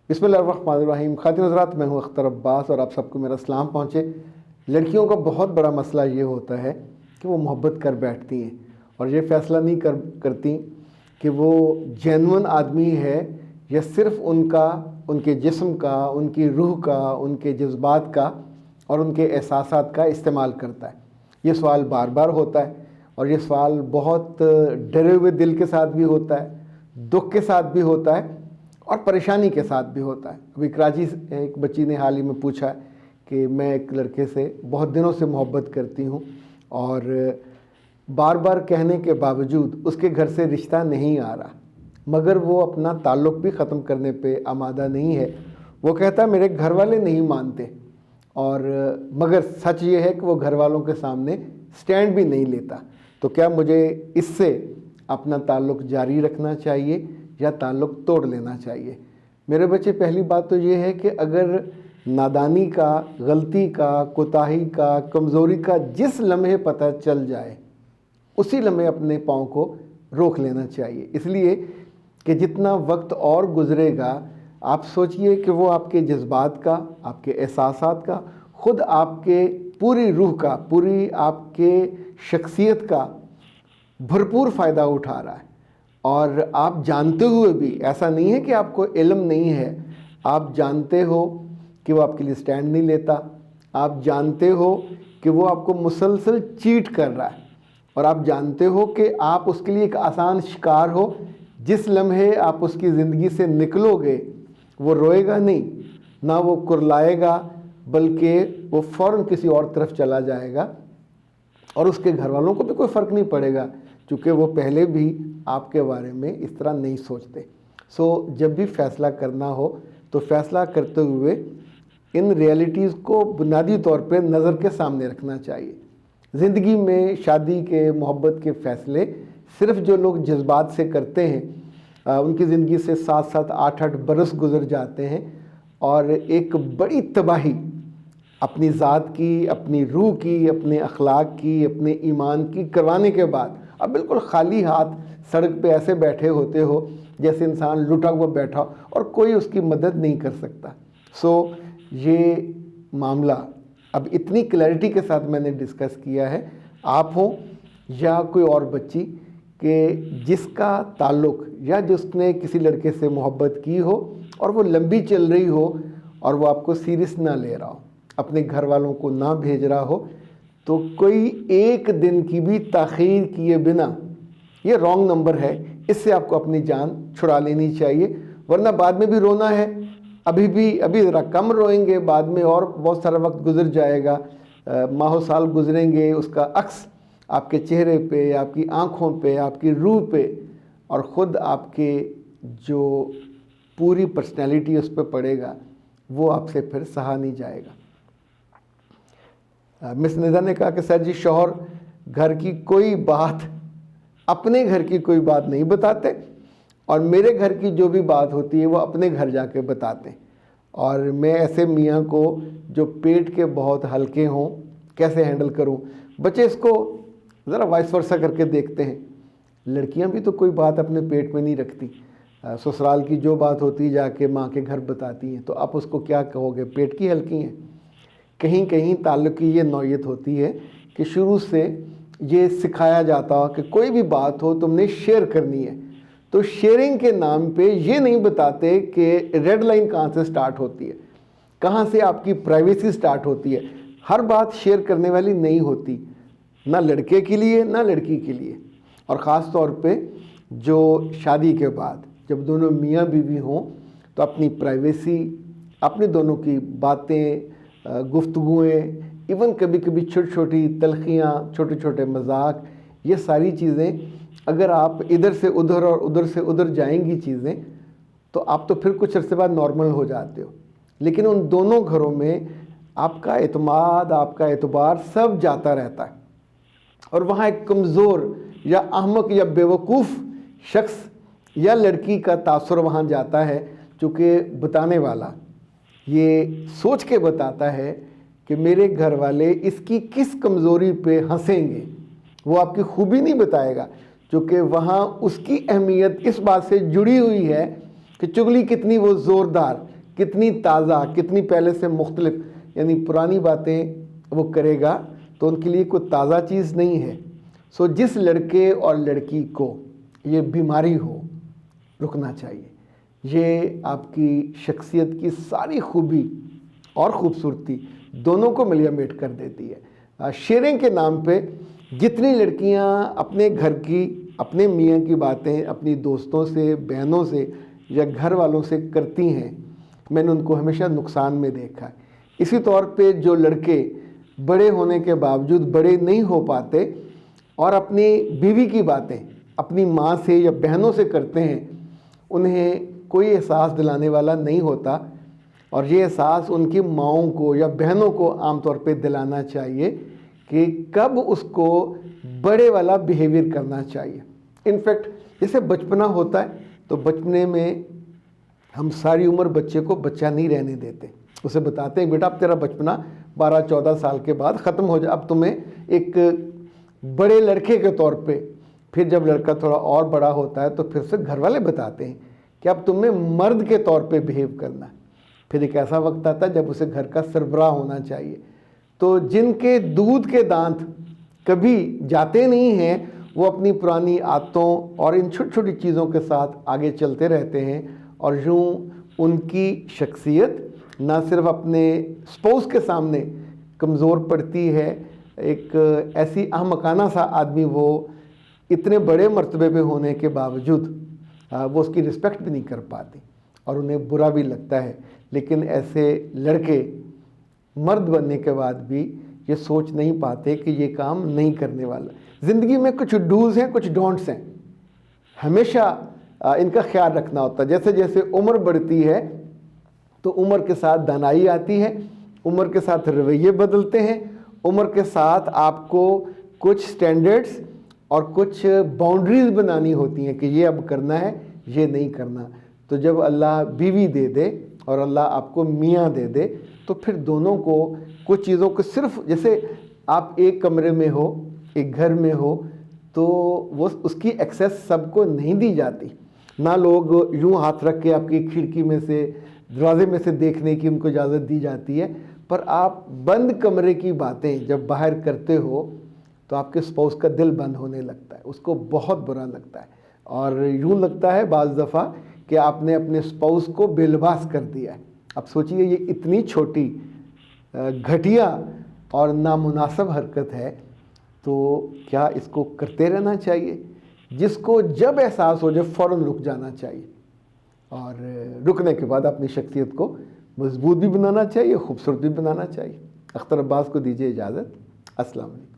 بسم اللہ الرحمن الرحیم۔ خاتون حضرات، میں ہوں اختر عباس اور آپ سب کو میرا سلام پہنچے۔ لڑکیوں کا بہت بڑا مسئلہ یہ ہوتا ہے کہ وہ محبت کر بیٹھتی ہیں اور یہ فیصلہ نہیں کرتی کہ وہ جینون آدمی ہے یا صرف ان کے جسم کا، ان کی روح کا، ان کے جذبات کا اور ان کے احساسات کا استعمال کرتا ہے۔ یہ سوال بار بار ہوتا ہے اور یہ سوال بہت ڈرے ہوئے دل کے ساتھ بھی ہوتا ہے، دکھ کے ساتھ بھی ہوتا ہے اور پریشانی کے ساتھ بھی ہوتا ہے۔ ابھی کراچی سے ایک بچی نے حال ہی میں پوچھا کہ میں ایک لڑکے سے بہت دنوں سے محبت کرتی ہوں اور بار بار کہنے کے باوجود اس کے گھر سے رشتہ نہیں آ رہا، مگر وہ اپنا تعلق بھی ختم کرنے پہ آمادہ نہیں ہے۔ وہ کہتا میرے گھر والے نہیں مانتے، اور مگر سچ یہ ہے کہ وہ گھر والوں کے سامنے سٹینڈ بھی نہیں لیتا۔ تو کیا مجھے اس سے اپنا تعلق جاری رکھنا چاہیے یا تعلق توڑ لینا چاہیے؟ میرے بچے، پہلی بات تو یہ ہے کہ اگر نادانی کا، غلطی کا، کوتاہی کا، کمزوری کا جس لمحے پتہ چل جائے اسی لمحے اپنے پاؤں کو روک لینا چاہیے، اس لیے کہ جتنا وقت اور گزرے گا آپ سوچئے کہ وہ آپ کے جذبات کا، آپ کے احساسات کا، خود آپ کے پوری روح کا، پوری آپ کے شخصیت کا بھرپور فائدہ اٹھا رہا ہے۔ اور آپ جانتے ہوئے بھی، ایسا نہیں ہے کہ آپ کو علم نہیں ہے، آپ جانتے ہو کہ وہ آپ کے لیے سٹینڈ نہیں لیتا، آپ جانتے ہو کہ وہ آپ کو مسلسل چیٹ کر رہا ہے، اور آپ جانتے ہو کہ آپ اس کے لیے ایک آسان شکار ہو۔ جس لمحے آپ اس کی زندگی سے نکلو گے وہ روئے گا نہیں، نہ وہ کرلائے گا، بلکہ وہ فوراً کسی اور طرف چلا جائے گا، اور اس کے گھر والوں کو بھی کوئی فرق نہیں پڑے گا، چونکہ وہ پہلے بھی آپ کے بارے میں اس طرح نہیں سوچتے۔ جب بھی فیصلہ کرنا ہو تو فیصلہ کرتے ہوئے ان ریئلٹیز کو بنیادی طور پہ نظر کے سامنے رکھنا چاہیے۔ زندگی میں شادی کے، محبت کے فیصلے صرف جو لوگ جذبات سے کرتے ہیں ان کی زندگی سے 7-7، 8-8 برس گزر جاتے ہیں، اور ایک بڑی تباہی اپنی ذات کی، اپنی روح کی، اپنے اخلاق کی، اپنے ایمان کی کروانے کے بعد اب بالکل خالی ہاتھ سڑک پہ ایسے بیٹھے ہوتے ہو جیسے انسان لٹا ہوا بیٹھا اور کوئی اس کی مدد نہیں کر سکتا۔ یہ معاملہ اب اتنی کلیئرٹی کے ساتھ میں نے ڈسکس کیا ہے، آپ ہوں یا کوئی اور بچی، کہ جس کا تعلق یا جس نے کسی لڑکے سے محبت کی ہو اور وہ لمبی چل رہی ہو اور وہ آپ کو سیریس نہ لے رہا ہو، اپنے گھر والوں کو نہ بھیج رہا ہو، تو کوئی ایک دن کی بھی تاخیر کیے بنا، یہ رانگ نمبر ہے، اس سے آپ کو اپنی جان چھڑا لینی چاہیے، ورنہ بعد میں بھی رونا ہے۔ ابھی ذرا کم روئیں گے، بعد میں اور بہت سارا وقت گزر جائے گا، ماہ و سال گزریں گے، اس کا عکس آپ کے چہرے پہ، آپ کی آنکھوں پہ، آپ کی روح پہ اور خود آپ کے جو پوری پرسنالٹی اس پہ پڑے گا، وہ آپ سے پھر سہا نہیں جائے گا۔ مس ندا نے کہا کہ سر جی، شوہر گھر کی کوئی بات، اپنے گھر کی کوئی بات نہیں بتاتے، اور میرے گھر کی جو بھی بات ہوتی ہے وہ اپنے گھر جا کے بتاتے ہیں، اور میں ایسے میاں کو جو پیٹ کے بہت ہلکے ہوں کیسے ہینڈل کروں؟ بچے اس کو ذرا وائس ورثہ کر کے دیکھتے ہیں، لڑکیاں بھی تو کوئی بات اپنے پیٹ میں نہیں رکھتی، سسرال کی جو بات ہوتی جا کے ماں کے گھر بتاتی ہیں، تو آپ اس کو کیا کہو گے؟ پیٹ کی ہلکی ہیں؟ کہیں کہیں تعلق کی یہ نوعیت ہوتی ہے کہ شروع سے یہ سکھایا جاتا ہو کہ کوئی بھی بات ہو تم نے شیئر کرنی ہے، تو شیئرنگ کے نام پہ یہ نہیں بتاتے کہ ریڈ لائن کہاں سے سٹارٹ ہوتی ہے، کہاں سے آپ کی پرائیویسی سٹارٹ ہوتی ہے۔ ہر بات شیئر کرنے والی نہیں ہوتی، نہ لڑکے کے لیے نہ لڑکی کے لیے، اور خاص طور پہ جو شادی کے بعد جب دونوں میاں بیوی ہوں تو اپنی پرائیویسی، اپنے دونوں کی باتیں، گفتگویں، ایون کبھی کبھی چھوٹی چھوٹی تلخیاں، چھوٹے چھوٹے مذاق، یہ ساری چیزیں اگر آپ ادھر سے ادھر اور ادھر سے ادھر جائیں گی چیزیں، تو آپ تو پھر کچھ عرصے بعد نارمل ہو جاتے ہو، لیکن ان دونوں گھروں میں آپ کا اعتماد، آپ کا اعتبار سب جاتا رہتا ہے، اور وہاں ایک کمزور یا احمق یا بیوقوف شخص یا لڑکی کا تاثر وہاں جاتا ہے، چونکہ بتانے والا یہ سوچ کے بتاتا ہے کہ میرے گھر والے اس کی کس کمزوری پہ ہنسیں گے، وہ آپ کی خوبی نہیں بتائے گا، چونکہ وہاں اس کی اہمیت اس بات سے جڑی ہوئی ہے کہ چغلی کتنی وہ زوردار، کتنی تازہ، کتنی پہلے سے مختلف، یعنی پرانی باتیں وہ کرے گا تو ان کے لیے کوئی تازہ چیز نہیں ہے۔ سو جس لڑکے اور لڑکی کو یہ بیماری ہو، رکنا چاہیے۔ یہ آپ کی شخصیت کی ساری خوبی اور خوبصورتی دونوں کو ملیا میٹ کر دیتی ہے۔ شیئرنگ کے نام پہ جتنی لڑکیاں اپنے گھر کی، اپنے میاں کی باتیں اپنی دوستوں سے، بہنوں سے یا گھر والوں سے کرتی ہیں، میں نے ان کو ہمیشہ نقصان میں دیکھا ہے۔ اسی طور پہ جو لڑکے بڑے ہونے کے باوجود بڑے نہیں ہو پاتے اور اپنی بیوی کی باتیں اپنی ماں سے یا بہنوں سے کرتے ہیں، انہیں کوئی احساس دلانے والا نہیں ہوتا، اور یہ احساس ان کی ماؤں کو یا بہنوں کو عام طور پہ دلانا چاہیے کہ کب اس کو بڑے والا بیہیویئر کرنا چاہیے۔ انفیکٹ جیسے بچپنا ہوتا ہے تو بچپنے میں ہم ساری عمر بچے کو بچہ نہیں رہنے دیتے، اسے بتاتے ہیں بیٹا اب تیرا بچپنا 12-14 سال کے بعد ختم ہو جائے، اب تمہیں ایک بڑے لڑکے کے طور پہ، پھر جب لڑکا تھوڑا اور بڑا ہوتا ہے تو پھر سے گھر والے بتاتے ہیں کہ اب تم نے مرد کے طور پہ بیہیو کرنا ہے۔ پھر ایک ایسا وقت آتا ہے جب اسے گھر کا سربراہ ہونا چاہیے۔ تو جن کے دودھ کے دانت کبھی جاتے نہیں ہیں، وہ اپنی پرانی عادتوں اور ان چھوٹی چھوٹی چیزوں کے ساتھ آگے چلتے رہتے ہیں، اور یوں ان کی شخصیت نہ صرف اپنے اسپاؤس کے سامنے کمزور پڑتی ہے، ایک ایسی احمقانہ سا آدمی وہ اتنے بڑے مرتبے پہ ہونے کے باوجود وہ اس کی رسپیکٹ بھی نہیں کر پاتی اور انہیں برا بھی لگتا ہے۔ لیکن ایسے لڑکے مرد بننے کے بعد بھی یہ سوچ نہیں پاتے کہ یہ کام نہیں کرنے والا۔ زندگی میں کچھ ڈوز ہیں، کچھ ڈونٹس ہیں، ہمیشہ ان کا خیال رکھنا ہوتا ہے۔ جیسے جیسے عمر بڑھتی ہے تو عمر کے ساتھ دانائی آتی ہے، عمر کے ساتھ رویے بدلتے ہیں، عمر کے ساتھ آپ کو کچھ سٹینڈرڈز اور کچھ باؤنڈریز بنانی ہوتی ہیں کہ یہ اب کرنا ہے، یہ نہیں کرنا۔ تو جب اللہ بیوی دے دے اور اللہ آپ کو میاں دے دے تو پھر دونوں کو کچھ چیزوں کو، صرف جیسے آپ ایک کمرے میں ہو، ایک گھر میں ہو، تو وہ اس کی ایکسیس سب کو نہیں دی جاتی۔ نہ لوگ یوں ہاتھ رکھ کے آپ کی کھڑکی میں سے، دروازے میں سے دیکھنے کی ان کو اجازت دی جاتی ہے، پر آپ بند کمرے کی باتیں جب باہر کرتے ہو تو آپ کے اسپاؤس کا دل بند ہونے لگتا ہے، اس کو بہت برا لگتا ہے، اور یوں لگتا ہے بعض دفعہ کہ آپ نے اپنے اسپاؤس کو بے لباس کر دیا ہے۔ اب سوچئے یہ اتنی چھوٹی گھٹیا اور نامناسب حرکت ہے، تو کیا اس کو کرتے رہنا چاہیے؟ جس کو جب احساس ہو جائے فوراً رک جانا چاہیے، اور رکنے کے بعد اپنی شخصیت کو مضبوط بھی بنانا چاہیے، خوبصورت بھی بنانا چاہیے۔ اختر عباس کو دیجیے اجازت۔ السلام علیکم۔